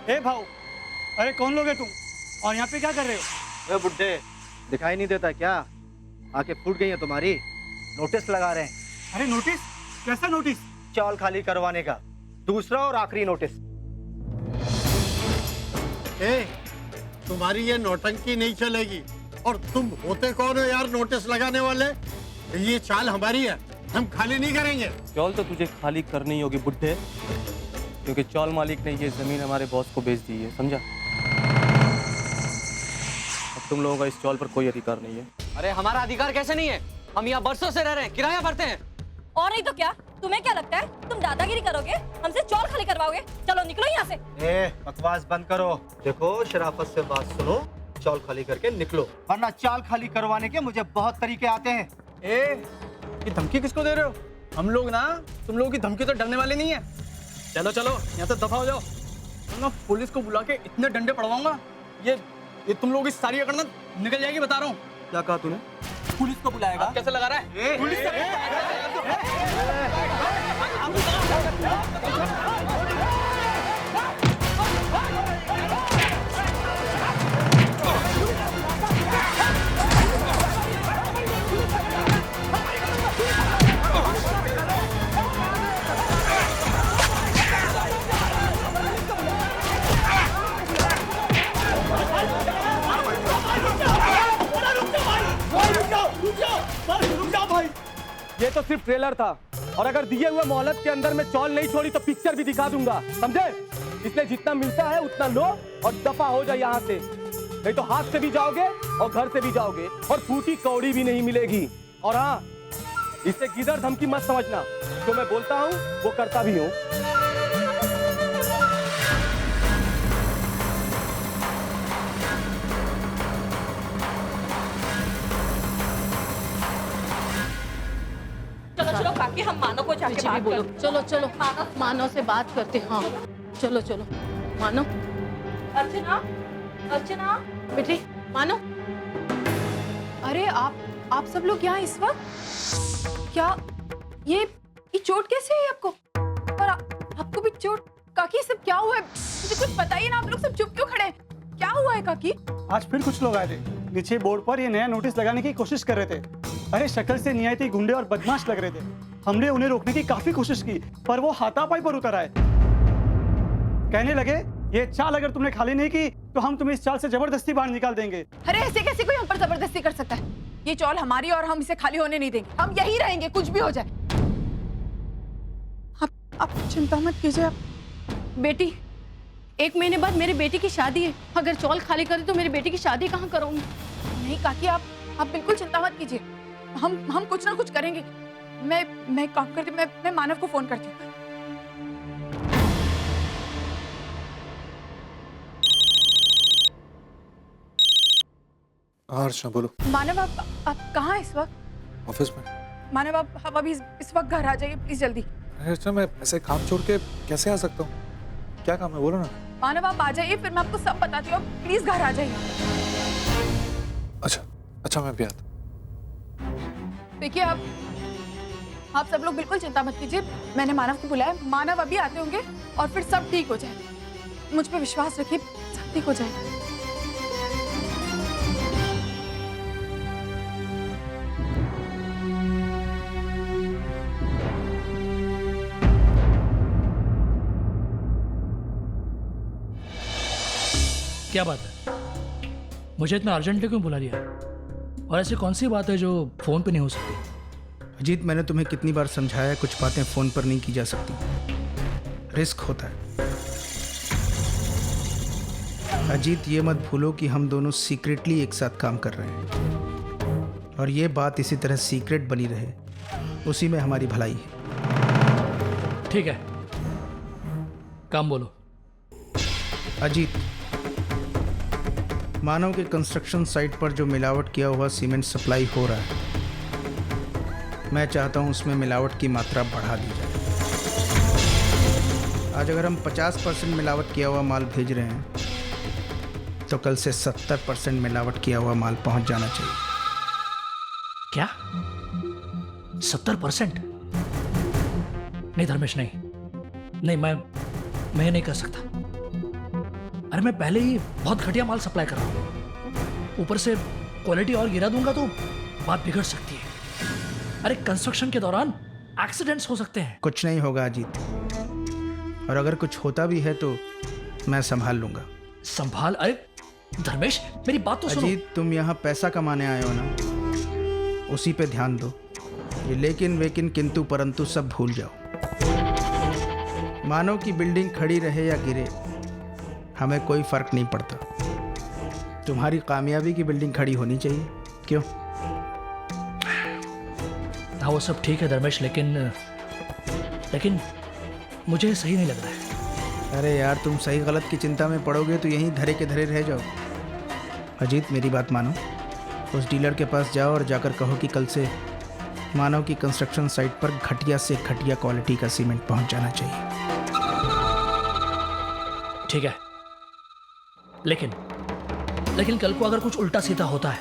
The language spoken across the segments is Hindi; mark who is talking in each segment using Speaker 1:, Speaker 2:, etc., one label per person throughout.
Speaker 1: ए भाऊ, अरे कौन लोग है तुम और यहाँ पे क्या कर रहे हो?
Speaker 2: बुड्ढे, दिखाई नहीं देता क्या? आंखें फूट गई हैं तुम्हारी। नोटिस लगा रहे हैं।
Speaker 1: अरे नोटिस? कैसा नोटिस?
Speaker 2: चौल खाली करवाने का दूसरा और आखिरी नोटिस।
Speaker 3: तुम्हारी ये नौटंकी नहीं चलेगी। और तुम होते कौन हो यार नोटिस लगाने वाले? ये चाल हमारी है, हम खाली नहीं करेंगे।
Speaker 4: चौल तो तुझे खाली करनी होगी बुड्ढे, क्योंकि चौल मालिक ने ये जमीन हमारे बॉस को बेच दी है, समझा? अब तुम लोगों का इस चौल पर कोई अधिकार नहीं है।
Speaker 5: अरे हमारा अधिकार कैसे नहीं है? हम यहाँ बरसों से रह रहे हैं, किराया भरते हैं।
Speaker 6: और नहीं तो क्या? तुम्हें क्या लगता है तुम दादागिरी करोगे, हमसे चौल खाली करवाओगे? चलो निकलो यहाँ से।
Speaker 2: बकवास बंद करो। देखो शराफत से बात सुनो, चौल खाली करके निकलो, वरना चाल खाली करवाने के मुझे बहुत तरीके आते हैं।
Speaker 7: ये धमकी किसको दे रहे हो? हम लोग ना तुम लोगों की धमकी तो डरने वाले नहीं है। चलो चलो यहाँ से दफा हो जाओ। तुम ना पुलिस को बुला के इतने डंडे पड़वाऊंगा, ये तुम लोगों की सारी अकड़ ना निकल जाएगी, बता रहा हूँ।
Speaker 4: क्या कहा तूने?
Speaker 7: पुलिस को बुलाएगा? कैसे लगा रहा है?
Speaker 4: ये तो सिर्फ ट्रेलर था, और अगर दिए हुए मोहलत के अंदर में चौल नहीं छोड़ी तो पिक्चर भी दिखा दूंगा, समझे? इसलिए जितना मिलता है उतना लो और दफा हो जाए यहाँ से, नहीं तो हाथ से भी जाओगे और घर से भी जाओगे और फूटी कौड़ी भी नहीं मिलेगी। और हाँ, इससे किधर धमकी मत समझना, जो मैं बोलता हूँ वो करता भी हूँ।
Speaker 6: चलो चलो काकी, हम मानो को जाके
Speaker 8: मुझे भी
Speaker 6: बात
Speaker 8: बोलो।
Speaker 6: करते हैं।
Speaker 8: चलो चलो मानो से बात करते हैं। हाँ चलो चलो मानो।
Speaker 6: अर्चना, अर्चना
Speaker 8: बेटी मानो।
Speaker 9: अरे आप सब लोग यहाँ इस वक्त? क्या ये चोट कैसे है आपको? और आपको भी चोट? काकी सब क्या हुआ है? मुझे कुछ बताइए ना, आप लोग सब चुप क्यों खड़े हैं? क्या हुआ है काकी?
Speaker 1: आज फिर कुछ लोग आए थे, नीचे बोर्ड पर ये नया नोटिस लगाने की कोशिश कर रहे थे। अरे शक्ल से निहायती गुंडे और बदमाश लग रहे थे। हमने उन्हें रोकने की काफी कोशिश की, पर वो हाथापाई पर उतर आए। कहने लगे, ये चाल अगर तुमने खाली नहीं की तो हम तुम्हें इस चाल से जबरदस्ती बाहर निकाल देंगे।
Speaker 9: अरे ऐसे कैसे कोई हम पर जबरदस्ती कर सकता है? ये चौल हमारी और हम इसे खाली होने नहीं देंगे। हम यही रहेंगे, कुछ भी हो जाए। आप चिंता मत कीजिए।
Speaker 8: बेटी 1 महीने बाद मेरी बेटी की शादी है, अगर चौल खाली करे तो मेरी बेटी की शादी कहाँ करूँगी?
Speaker 9: नहीं काकी, आप बिल्कुल चिंता मत कीजिए। हम कुछ ना कुछ करेंगे। मैं काम करती, मैं मानव को फोन करती हूँ।
Speaker 10: अर्चना बोलो।
Speaker 9: मानव आप कहाँ हैं इस वक्त?
Speaker 10: ऑफिस में।
Speaker 9: मानव आप अभी इस वक्त घर आ जाइए प्लीज, जल्दी।
Speaker 10: अरे अर्चना, मैं ऐसे काम छोड़ के कैसे आ सकता हूँ? क्या काम है बोलो ना।
Speaker 9: मानव आप आ जाइए, फिर मैं आपको सब बताती हूँ। प्लीज घर आ जाइए।
Speaker 10: अच्छा मैं भी आता।
Speaker 9: देखिए आप सब लोग बिल्कुल चिंता मत कीजिए। मैंने मानव को बुलाया, मानव अभी आते होंगे और फिर सब ठीक हो जाए। मुझ पे विश्वास रखिए, सब ठीक हो जाएगा।
Speaker 11: क्या बात है? मुझे इतना अर्जेंटली क्यों बुला लिया? और ऐसी कौन सी बात है जो फोन पे नहीं हो सकती?
Speaker 12: अजीत, मैंने तुम्हें कितनी बार समझाया है, कुछ बातें फोन पर नहीं की जा सकती, रिस्क होता है। अजीत, ये मत भूलो कि हम दोनों सीक्रेटली एक साथ काम कर रहे हैं, और ये बात इसी तरह सीक्रेट बनी रहे, उसी में हमारी भलाई है।
Speaker 11: ठीक है, काम बोलो।
Speaker 12: अजीत, मानव के कंस्ट्रक्शन साइट पर जो मिलावट किया हुआ सीमेंट सप्लाई हो रहा है, मैं चाहता हूं उसमें मिलावट की मात्रा बढ़ा दी जाए। आज अगर हम 50% मिलावट किया हुआ माल भेज रहे हैं तो कल से 70% मिलावट किया हुआ माल पहुंच जाना चाहिए।
Speaker 11: क्या 70%? नहीं धर्मेश, नहीं, मैं नहीं कर सकता। अरे मैं पहले ही बहुत घटिया माल सप्लाई कर रहा हूँ, ऊपर से क्वालिटी और गिरा दूंगा तो बात बिगड़ सकती है। अरे कंस्ट्रक्शन के दौरान एक्सीडेंट्स हो सकते हैं।
Speaker 12: कुछ नहीं होगा अजीत, और अगर कुछ होता भी है तो मैं संभाल लूंगा।
Speaker 11: संभाल? अरे धर्मेश मेरी बात तो सुनो।
Speaker 12: अजीत तुम यहाँ पैसा कमाने आए हो ना, उसी पे ध्यान दो। ये लेकिन वेकिन किंतु परंतु सब भूल जाओ। मानो कि बिल्डिंग खड़ी रहे या गिरे, हमें कोई फर्क नहीं पड़ता। तुम्हारी कामयाबी की बिल्डिंग खड़ी होनी चाहिए। क्यों?
Speaker 11: हाँ वो सब ठीक है धर्मेश, लेकिन मुझे सही नहीं लग रहा है।
Speaker 12: अरे यार तुम सही गलत की चिंता में पड़ोगे तो यहीं धरे के धरे रह जाओ। अजीत मेरी बात मानो, उस डीलर के पास जाओ और जाकर कहो कि कल से मानव की कंस्ट्रक्शन साइट पर घटिया से घटिया क्वालिटी का सीमेंट पहुंच जाना चाहिए।
Speaker 11: ठीक है, लेकिन कल को अगर कुछ उल्टा सीधा होता है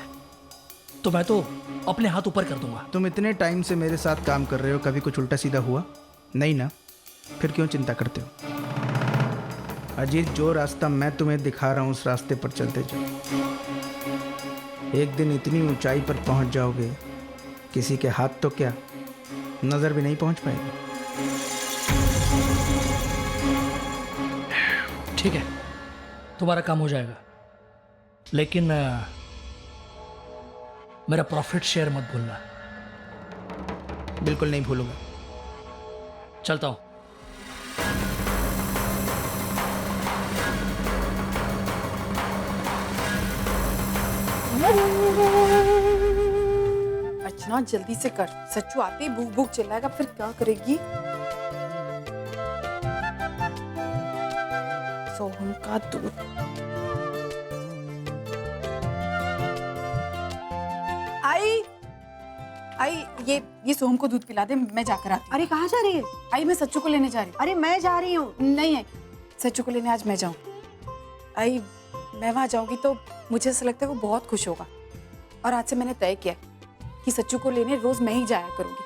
Speaker 11: तो मैं तो अपने हाथ ऊपर कर दूंगा।
Speaker 12: तुम इतने टाइम से मेरे साथ काम कर रहे हो, कभी कुछ उल्टा सीधा हुआ नहीं ना? फिर क्यों चिंता करते हो? अजीत जो रास्ता मैं तुम्हें दिखा रहा हूँ उस रास्ते पर चलते जाओ। एक दिन इतनी ऊंचाई पर पहुंच जाओगे, किसी के हाथ तो क्या नजर भी नहीं पहुंच पाएगी।
Speaker 11: ठीक है, तुम्हारा काम हो जाएगा, लेकिन मेरा प्रॉफिट शेयर मत भूलना।
Speaker 12: बिल्कुल नहीं भूलूंगा।
Speaker 11: चलता हूं।
Speaker 9: अर्चना जल्दी से कर, सच्चू आते ही भूख भूख चिल्लाएगा, फिर क्या करेगी? सोहम का दूध। आई ये सोहम को दूध पिला दे, मैं जाकर आती हूँ।
Speaker 13: अरे कहाँ जा रही है?
Speaker 9: आई मैं सच्चू को लेने जा रही हूँ।
Speaker 13: अरे मैं जा रही हूँ।
Speaker 9: नहीं है, सच्चू को लेने आज मैं जाऊँ। आई मैं वहाँ जाऊँगी तो मुझे ऐसा लगता है वो बहुत खुश होगा, और आज से मैंने तय किया कि सच्चू को लेने रोज मैं ही जाया करूँगी।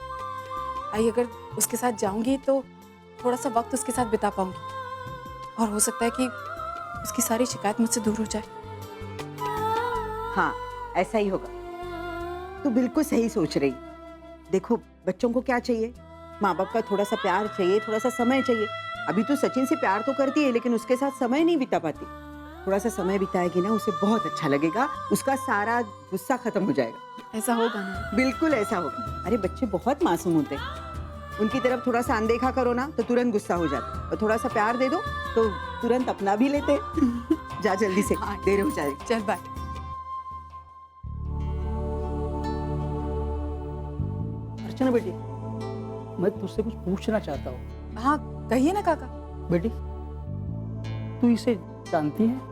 Speaker 9: आई अगर उसके साथ जाऊँगी तो थोड़ा सा वक्त उसके साथ बिता पाऊँगी, और हो सकता है कि उसकी सारी शिकायत मुझसे दूर हो जाए।
Speaker 13: हाँ ऐसा ही होगा, तू बिल्कुल सही सोच रही। देखो बच्चों को क्या चाहिए? माँ बाप का थोड़ा सा प्यार चाहिए, थोड़ा सा समय चाहिए। अभी तो सचिन से प्यार तो करती है, लेकिन उसके साथ समय नहीं बिता पाती। थोड़ा सा समय बिताएगी ना, उसे बहुत अच्छा लगेगा, उसका सारा गुस्सा खत्म हो जाएगा।
Speaker 9: ऐसा होगा ना?
Speaker 13: बिल्कुल ऐसा होगा। अरे बच्चे बहुत मासूम होते हैं, उनकी तरफ थोड़ा सा अनदेखा करो ना तो तुरंत गुस्सा हो जाता है, और थोड़ा सा प्यार दे दो तो तुरंत अपना भी लेते। जा जल्दी से, देर हो जाएगी।
Speaker 9: चल बाय।
Speaker 1: अर्चना बेटी, मैं तुझसे कुछ पूछना चाहता हूँ।
Speaker 9: हाँ कहिए ना काका।
Speaker 1: बेटी तू इसे जानती है?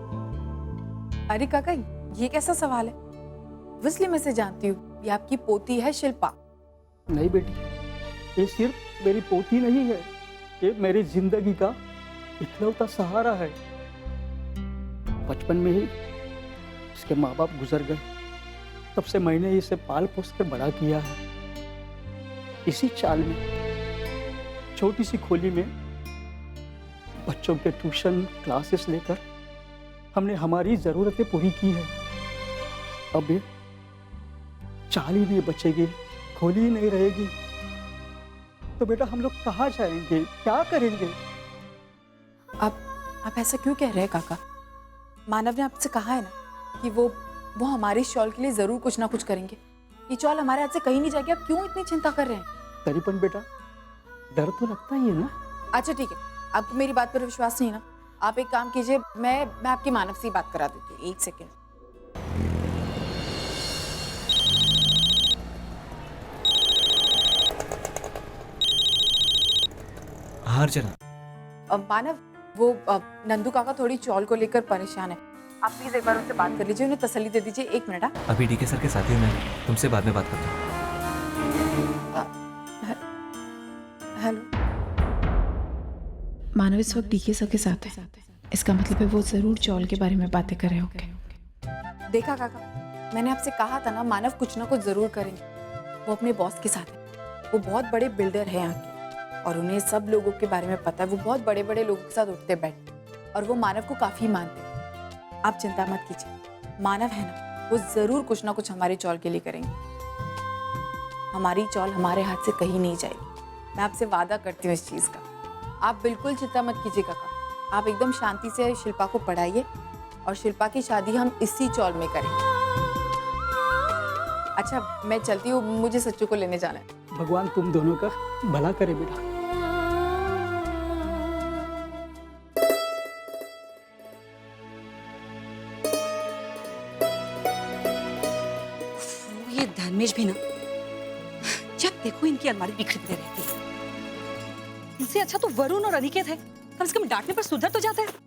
Speaker 9: अरे काका ये कैसा सवाल है? ऑब्वियसली मैं इसे जानती हूँ, ये आपकी पोती है शिल्पा।
Speaker 1: नहीं बेटी, ये सिर्फ मेरी पोती नहीं है, ये मेरी जिंदगी का इकलौता सहारा है। बचपन में ही इसके माँ बाप गुजर गए, तब से मैंने इसे पाल पोस कर बड़ा किया है। इसी चाल में छोटी सी खोली में बच्चों के ट्यूशन क्लासेस लेकर हमने हमारी जरूरतें पूरी की है। अब ये चाल ही नहीं बचेगी, खोली ही नहीं रहेगी, तो बेटा हम लोग कहाँ जाएंगे, क्या करेंगे?
Speaker 9: आप ऐसा क्यों कह रहे हैं काका? मानव ने आपसे कहा है ना कि वो हमारी शॉल के लिए जरूर कुछ ना कुछ करेंगे। ये शॉल हमारे हाथ से कहीं नहीं जाएगी, आप क्यों इतनी चिंता कर रहे हैं?
Speaker 1: तरीपन बेटा डर तो लगता ही है ना।
Speaker 9: अच्छा ठीक है, आपको मेरी बात पर विश्वास नहीं ना? आप एक काम कीजिए, मैं आपकी मानव से बात करा देती हूँ। एक सेकेंड।
Speaker 14: हाँ अर्चना।
Speaker 9: मानव वो नंदू काका थोड़ी चौल को लेकर परेशान है, आप प्लीज एक बार उनसे बात कर लीजिए, उन्हें तसल्ली दे दीजिए। 1 मिनट।
Speaker 14: अभी डीके सर के साथ ही मैं तुमसे बाद में बात करता हूँ।
Speaker 9: हेलो।
Speaker 15: मानव इस वक्त डीके सर के साथ है, इसका मतलब है वो जरूर चौल के बारे में बातें कर रहे होंगे।
Speaker 9: देखा काका, मैंने आपसे कहा था ना, मानव कुछ ना कुछ जरूर करेंगे। वो अपने बॉस के साथ है, वो बहुत बड़े बिल्डर हैं यहाँ के, और उन्हें सब लोगों के बारे में पता है। वो बहुत बड़े बड़े लोगों के साथ उठते बैठते, और वो मानव को काफी मानते हैं।
Speaker 15: आप चिंता मत कीजिए, मानव है ना, वो जरूर कुछ ना कुछ हमारी चौल के लिए करेंगे। हमारी चौल हमारे हाथ से कहीं नहीं जाएगी, मैं आपसे वादा करती हूँ इस चीज का। आप बिल्कुल चिंता मत कीजिए काका, आप एकदम शांति से शिल्पा को पढ़ाइए और शिल्पा की शादी हम इसी चौल में करेंगे। अच्छा मैं चलती हूँ, मुझे सच्चू को लेने जाना है।
Speaker 1: भगवान तुम दोनों का भला करे बेटा।
Speaker 6: ये धर्मेश भी ना, जब देखो इनकी अलमारी बिखरती रहती है। इनसे अच्छा तो वरुण और अनिकेत है, कम से कम डांटने पर सुधर तो जाता है।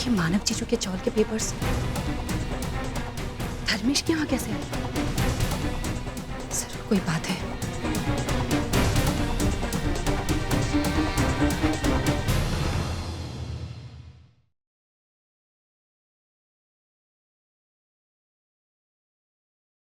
Speaker 6: ये मानव जीजू के चौल के पेपर्स धर्मेश के यहाँ कैसे आए? जरूर कोई बात है।